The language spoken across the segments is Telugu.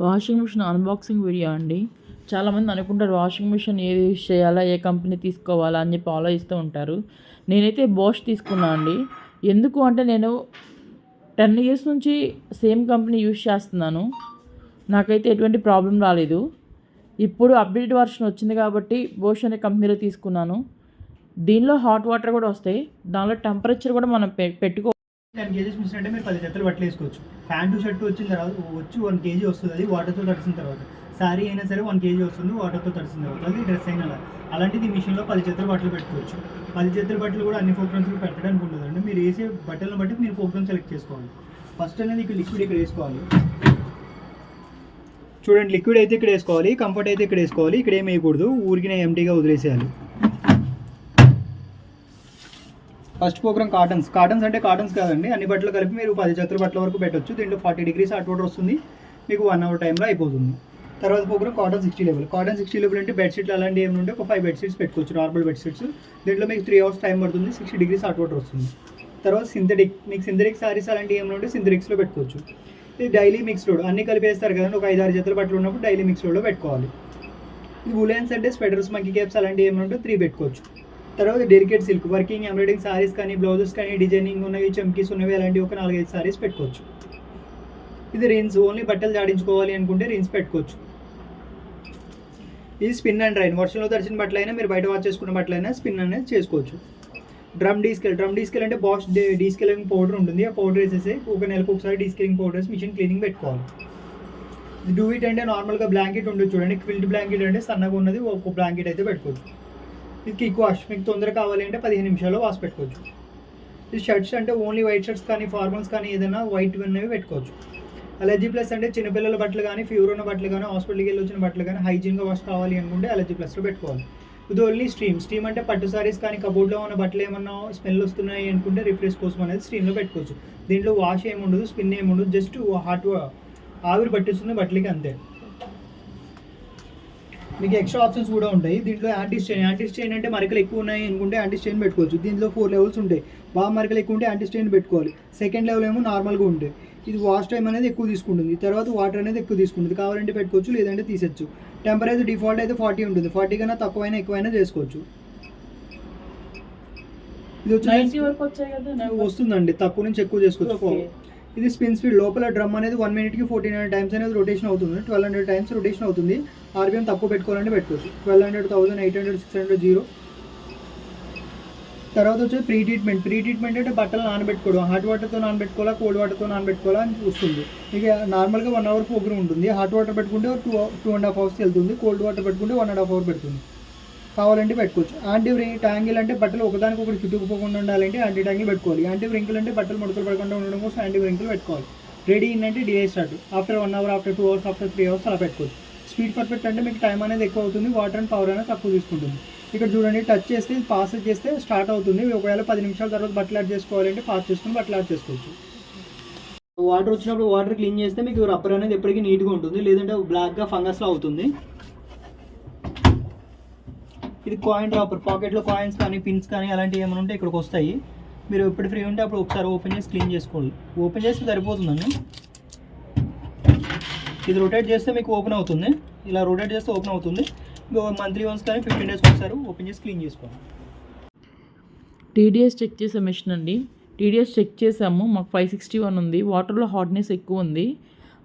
వాషింగ్ మిషన్ అన్బాక్సింగ్ వీడియో అండి. చాలామంది అనుకుంటారు వాషింగ్ మిషన్ ఏది యూజ్ చేయాలా, ఏ కంపెనీ తీసుకోవాలా అని చెప్పి ఆలోచిస్తూ ఉంటారు. నేనైతే బోష్ తీసుకున్నా అండి. ఎందుకు అంటే నేను 10 ఇయర్స్ నుంచి సేమ్ కంపెనీ యూజ్ చేస్తున్నాను. నాకైతే ఎటువంటి ప్రాబ్లం రాలేదు. ఇప్పుడు అప్డేట్ వర్షన్ వచ్చింది కాబట్టి బోష్ అనే కంపెనీలో తీసుకున్నాను. దీనిలో హాట్ వాటర్ కూడా వస్తాయి. దానిలో టెంపరేచర్ కూడా మనం పెట్టుకో 10 కేజీస్ మిషన్ అంటే మీరు 10 జతలు బట్టలు వేసుకోవచ్చు. ప్యాంటు షర్టు వచ్చిన తర్వాత 1 కేజీ వస్తుంది. అది వాటర్తో తడిసిన తర్వాత శారీ అయినా సరే 1 కేజీ వస్తుంది వాటర్తో తడిసిన తర్వాత. అది డ్రెస్ అయినా అలాంటిది మిషన్లో 10 జతలు బట్టలు పెట్టుకోవచ్చు. 10 జతల బట్టలు కూడా అన్ని ఫోక్రమ్స్లో పెట్టడానికి ఉండదండి. మీరు వేసే బట్టలను బట్టి మీరు ఫోక్రమ్ సెలెక్ట్ చేసుకోవాలి. ఫస్ట్ అనేది ఇక్కడ లిక్విడ్ ఇక్కడ వేసుకోవాలి. చూడండి, లిక్విడ్ అయితే ఇక్కడ వేసుకోవాలి, కంఫర్ట్ అయితే ఇక్కడ వేసుకోవాలి. ఇక్కడ ఏం వేయకూడదు, ఊరికి ఎంటీగా వదిలేసేయాలి. ఫస్ట్ ప్రోగ్రామ్ కాటన్స్ అంటే కాటన్స్ కాదండి, అన్ని బట్టలు కలిపి మీరు 10 జతల బట్టల వరకు పెట్టవచ్చు. దీంట్లో 40 degrees హాట్ వాటర్ వస్తుంది, మీకు 1 hour టైంలో అయిపోతుంది. తర్వాత programme cotton 60 level. Cotton 60 level అంటే బెడ్షీట్లు అలాంటివి ఏమి ఉంటే ఒక 5 బెడ్షీట్స్ పెట్టుకోవచ్చు, నార్మల్ బెడ్షీట్స్. దీంట్లో మీకు 3 hours టైం పడుతుంది, 60 degrees హాట్ వాటర్ వస్తుంది. తర్వాత సింథటిక్ సారీస్ అలాంటివి ఏమైనా ఉంటే సింథటిక్స్లో పెట్టుకోవచ్చు. ఇది డైలీ మిక్స్ లోడ్, అన్ని కలిపేస్తారు కదండి. ఒక 5-6 జతల బట్టలు ఉన్నప్పుడు డైలీ మిక్స్ లోడ్లో పెట్టుకోవాలి. ఇది వూలెన్స్ అంటే స్వెటర్స్, మంకీ క్యాప్స్ అలాంటివి ఏమైనా ఉంటే 3 పెట్టుకోవచ్చు. తర్వాత delicate silk, working embroidering saris కానీ, బ్లౌజెస్ కానీ, డిజైనింగ్ ఉన్నవి, చమ్కీస్ ఉన్నవి అలాంటివి ఒక 4-5 సారీస్ పెట్టుకోవచ్చు. ఇది రిన్స్, ఓన్లీ బట్టలు జాడించుకోవాలి అనుకుంటే రిన్స్ పెట్టుకోవచ్చు. ఇది స్పిన్ అండ్ డ్రైన్, వర్షంలో తడిసిన బట్టలైనా మీరు బయట వాష్ చేసుకున్న బట్టలైనా స్పిన్ అనేది చేసుకోవచ్చు. డ్రమ్ డీస్కేల్ అంటే బాష్ డీస్కేలింగ్ పౌడర్ ఉంటుంది. ఆ పౌడర్ వేసేసి ఒక నెలకు ఒకసారి డీస్కేలింగ్ పౌడర్ వేసి మిషన్ క్లీనింగ్ పెట్టుకోవాలి. డూ ఇట్ అంటే నార్మల్గా బ్లాంకెట్ ఉంటుంది చూడండి, క్విల్ట్ బ్లాంకెట్ అంటే సన్నగా ఉన్నది ఒక బ్లాంకెట్ అయితే పెట్టుకోవచ్చు. ఇది క్విక్ వాష్, మీకు తొందరగా కావాలి అంటే 15 నిమిషాల్లో వాష్ పెట్టుకోవచ్చు. ఇది షర్ట్స్ అంటే ఓన్లీ వైట్ షర్ట్స్ కానీ, ఫార్మల్స్ కానీ ఏదైనా వైట్ ఉన్నవి పెట్టుకోవచ్చు. అలర్జీ ప్లస్ అంటే చిన్నపిల్లల బట్టలు కానీ, ఫీవర్ ఉన్న బట్టలు కానీ, హాస్పిటల్కి వెళ్ళి వచ్చిన బట్టలు కానీ హైజీన్గా వాష్ కావాలి అనుకుంటే అలర్జీ ప్లస్లో పెట్టుకోవాలి. ఇది ఓన్లీ స్టీమ్ అంటే పట్టు సారీస్ కానీ, కబోర్డ్లో ఉన్న బట్టలు ఏమన్నా స్మెల్ వస్తున్నాయి అనుకుంటే రిఫ్రెష్ కోసం అనేది స్టీమ్లో పెట్టుకోవచ్చు. దీంట్లో వాష్ ఏముండదు, స్పిన్ ఏముండదు, జస్ట్ హాట్ ఆవిరి పట్టిస్తుంది బట్టలకి అంతే. మీకు ఎక్స్ట్రా ఆప్షన్స్ కూడా ఉంటాయి. దీంట్లో యాంటీ స్టెయిన్ అంటే మరకలు ఎక్కువ ఉన్నాయి అనుకుంటే యాంటీ స్టెయిన్ పెట్టుకోవచ్చు. దీంట్లో 4 లెవెల్స్ ఉంటాయి. బాగా మరకలు ఎక్కువ ఉంటే యాంటీ స్టెయిన్ పెట్టుకోవాలి. సెకండ్ లెవెల్ ఏమో నార్మల్గా ఉంటాయి. ఇది వాష్ టైం అనేది ఎక్కువ తీసుకుంటుంది, తర్వాత వాటర్ అనేది ఎక్కువ తీసుకుంటుంది. కావాలంటే పెట్టుకోవచ్చు, లేదంటే తీసేచ్చు. టెంపరేచర్ డిఫాల్ట్ అయితే 40 ఉంటుంది. 40 కన్నా తక్కువైనా ఎక్కువైనా చేసుకోవచ్చు. ఇది వచ్చి వస్తుందండి, తక్కువ నుంచి ఎక్కువ చేసుకోవచ్చు. ఇది స్పిన్ స్పీడ్, లోపల డ్రమ్ అనేది 1 minute-కి 1400 టైమ్స్ అనేది రొటేషన్ అవుతుంది. 1200 టైమ్స్ రొటేషన్ అవుతుంది. ఆర్పిఎం తక్కువ పెట్టుకోవాలంటే పెట్టుకోవచ్చు. 1200, 1000, 800, 600, 0. తర్వాత వచ్చేది ప్రీ ట్రీట్మెంట్ అంటే బట్టలు నానబెట్టుకోవడం. హాట్ వాటర్తో నానబెట్టుకోవాలా, కోల్డ్ వాటర్తో నానబెట్టుకోవాలా అని చూస్తుంది. ఇక నార్మల్గా 1 hour ప్రోగ్రామ్ ఉంటుంది. హాట్ వాటర్ పెట్టుకుంటే 2.5 hours వెళ్తుంది. కోల్డ్ వాటర్ పెట్టుకుంటే 1.5 hour పెడుతుంది. కావాలంటే పెట్టుకోవచ్చు. యాంటీ ట్యాంగిల్ అంటే బట్టలు ఒకదానికొకటి చుట్టుకుపోకుండా ఉండాలంటే యాంటీ ట్యాంగిల్ పెట్టుకోవాలి. యాంటీ వ్రింకిల్ అంటే బట్టలు ముడతలు పడకుండా ఉండడం కోసం యాంటీ వ్రింకిల్ పెట్టుకోవాలి. రెడీ ఇన్ అంటే delay start, after 1 hour, after 2 hours, after 3 hours అలా పెట్టుకోవచ్చు. స్పీడ్ పర్ఫెక్ట్ అంటే మీకు టైం అనేది ఎక్కువ అవుతుంది, వాటర్ అండ్ పవర్ అనేది తక్కువ తీసుకుంటుంది. ఇక్కడ చూడండి, టచ్ చేస్తే పాస్ చేస్తే స్టార్ట్ అవుతుంది. ఒకవేళ 10 నిమిషాల తర్వాత బట్టలు యాడ్ చేసుకోవాలంటే పాస్ చేసుకుని బట్టలు యాడ్ చేసుకోవచ్చు. వాటర్ వచ్చినప్పుడు వాటర్ క్లీన్ చేస్తే మీకు రబ్బర్ అనేది ఎప్పటికీ నీట్గా ఉంటుంది, లేదంటే బ్లాక్గా ఫంగస్లో అవుతుంది. ఇది కాయిన్ డ్రాపర్, పాకెట్లో కాయిన్స్ కానీ, పిన్స్ కానీ అలాంటివి ఏమైనా ఉంటే ఇక్కడికి వస్తాయి. మీరు ఎప్పుడు ఫ్రీ ఉంటే అప్పుడు ఒకసారి ఓపెన్ చేసి క్లీన్ చేసుకోండి. ఓపెన్ చేస్తే సరిపోతుందండి. ఇది రొటేట్ చేస్తే మీకు ఓపెన్ అవుతుంది. ఇలా రొటేట్ చేస్తే ఓపెన్ అవుతుంది. మంత్లీ వన్స్ కానీ 15 days ఒకసారి ఓపెన్ చేసి క్లీన్ చేసుకోండి. టీడీఎస్ చెక్ చేసే మెషిన్ అండి. టీడీఎస్ చెక్ చేసాము, మాకు 561 ఉంది. వాటర్లో హాట్నెస్ ఎక్కువ ఉంది.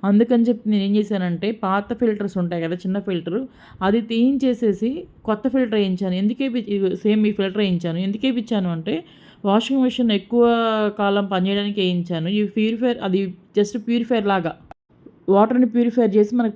అందుకని చెప్పి నేను ఏం చేశానంటే పాత ఫిల్టర్స్ ఉంటాయి కదా, చిన్న ఫిల్టర్, అది తీయించేసేసి కొత్త ఫిల్టర్ వేయించాను. సేమ్ ఈ ఫిల్టర్ వేయించాను. ఎందుకు వేయించాను అంటే వాషింగ్ మెషిన్ ఎక్కువ కాలం పనిచేయడానికి వేయించాను. ఈ ప్యూరిఫైర్, అది జస్ట్ ప్యూరిఫైర్ లాగా వాటర్ని ప్యూరిఫై చేసి మనకు